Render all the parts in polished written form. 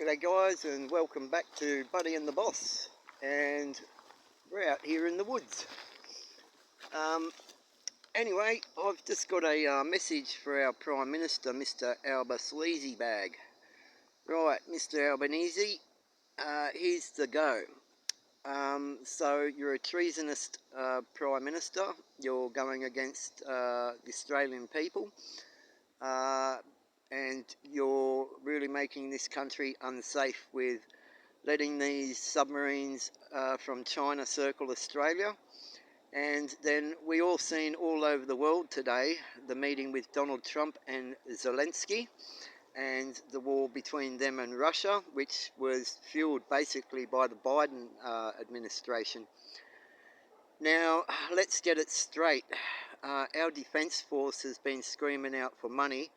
G'day guys, and welcome back to Buddy and the Boss, and we're out here in the woods. Anyway, I've just got a message for our Prime Minister, Mr. Albo Sleazybag. Right, Mr. Albanese, here's the go. So you're a treasonous Prime Minister. You're going against the Australian people. And you're really making this country unsafe with letting these submarines from China circle Australia. And then we all seen all over the world today the meeting with Donald Trump and Zelensky and the war between them and Russia, which was fueled basically by the Biden administration. Now, let's get it straight. Our Defence Force has been screaming out for money,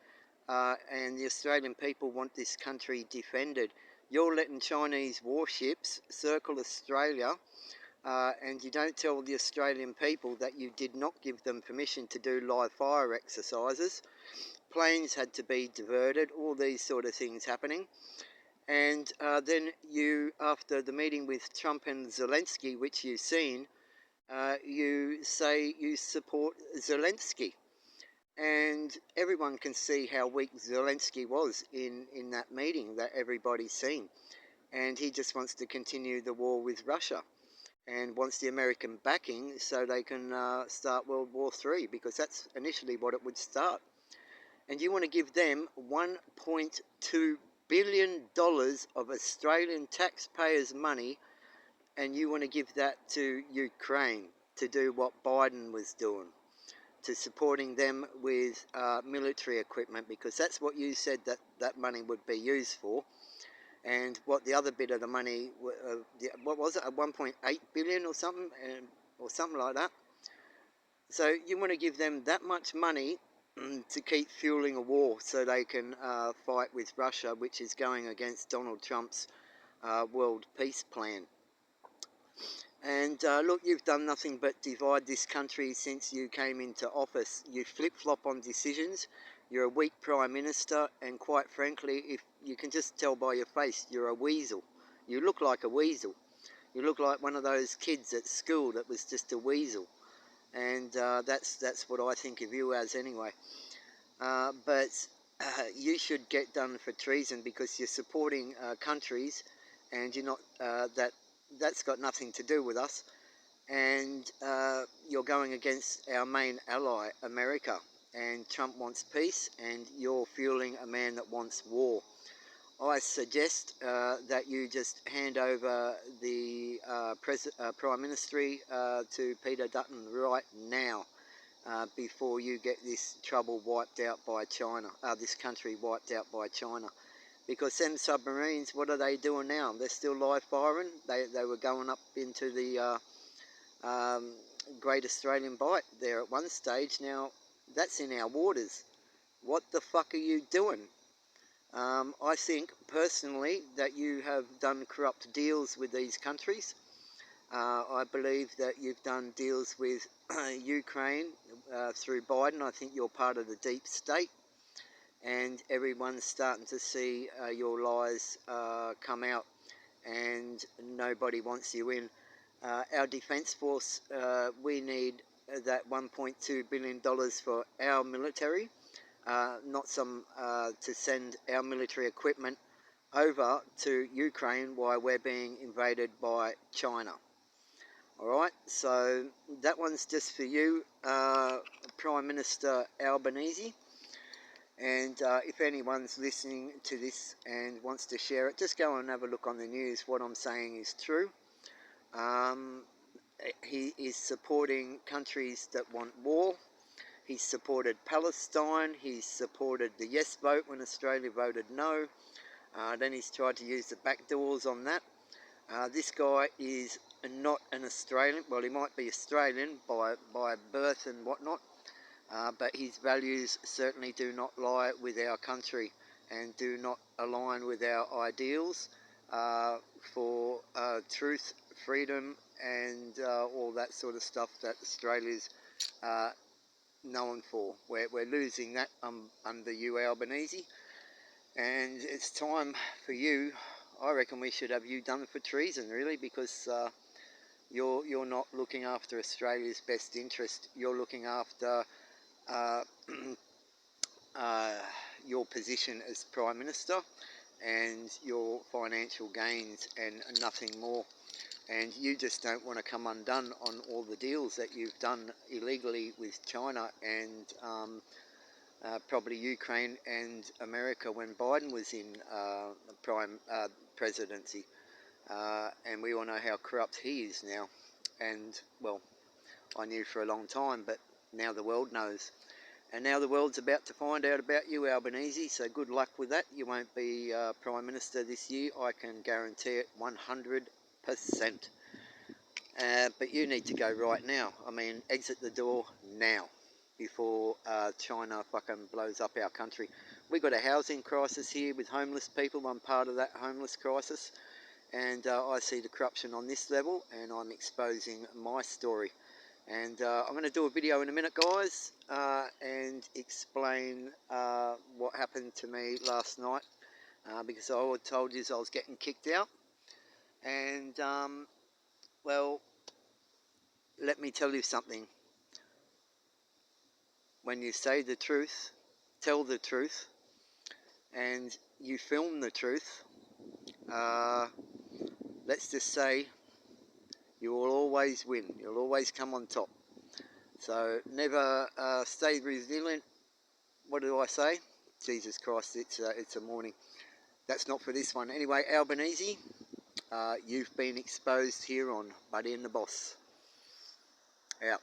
and the Australian people want this country defended. You're letting Chinese warships circle Australia, and you don't tell the Australian people that you did not give them permission to do live fire exercises. Planes had to be diverted, all these sort of things happening. And then you, after the meeting with Trump and Zelensky, which you've seen, you say you support Zelensky. And everyone can see how weak Zelensky was in that meeting that everybody's seen. And he just wants to continue the war with Russia and wants the American backing so they can start World War III, because that's initially what it would start. And you want to give them $1.2 billion of Australian taxpayers' money, and you want to give that to Ukraine to do what Biden was doing, to supporting them with military equipment, because that's what you said that money would be used for. And what the other bit of the money, what was it, 1.8 billion or something like that. So you want to give them that much money to keep fueling a war so they can fight with Russia, which is going against Donald Trump's world peace plan. And look, you've done nothing but divide this country since you came into office. You flip-flop on decisions. You're a weak Prime Minister, and quite frankly, if you can just tell by your face, you're a weasel. You look like a weasel. You look like one of those kids at school that was just a weasel. And that's what I think of you as anyway. But you should get done for treason, because you're supporting countries, and you're not that's got nothing to do with us, and you're going against our main ally, America, and Trump wants peace, and you're fueling a man that wants war. I suggest that you just hand over the Prime Ministry to Peter Dutton right now, before you get this trouble wiped out by China, this country wiped out by China. Because them submarines, what are they doing now? They're still live firing. They were going up into the Great Australian Bight there at one stage. Now, that's in our waters. What the fuck are you doing? I think, personally, that you have done corrupt deals with these countries. I believe that you've done deals with Ukraine through Biden. I think you're part of the deep state. And everyone's starting to see your lies come out, and nobody wants you in. Our Defence Force, we need that $1.2 billion for our military, not some to send our military equipment over to Ukraine while we're being invaded by China. Alright, so that one's just for you, Prime Minister Albanese. And if anyone's listening to this and wants to share it, just go and have a look on the news. What I'm saying is true. He is supporting countries that want war. He's supported Palestine. He's supported the yes vote when Australia voted no. Then he's tried to use the back doors on that. This guy is not an Australian. Well, he might be Australian by birth and whatnot. But his values certainly do not lie with our country and do not align with our ideals for truth, freedom, and all that sort of stuff that Australia's known for. We're losing that under you, Albanese, and it's time for you I reckon we should have you done for treason, really, because you're not looking after Australia's best interest. You're looking after uh, uh, your position as Prime Minister and your financial gains and nothing more. And you just don't want to come undone on all the deals that you've done illegally with China and probably Ukraine and America when Biden was in presidency. And we all know how corrupt he is now. And, well, I knew for a long time, but now the world knows. And now the world's about to find out about you, Albanese, so good luck with that. You won't be Prime Minister this year, I can guarantee it 100%. But you need to go right now. I mean, exit the door now before China fucking blows up our country. We've got a housing crisis here with homeless people. I'm part of that homeless crisis. And I see the corruption on this level, and I'm exposing my story. And I'm going to do a video in a minute, guys, and explain what happened to me last night, because I told you I was getting kicked out. And, well, let me tell you something. When you say the truth, tell the truth, and you film the truth, let's just say you will always win. You'll always come on top. So never stay resilient. What do I say? Jesus Christ, it's a morning. That's not for this one. Anyway, Albanese, you've been exposed here on Buddy and the Boss. Out.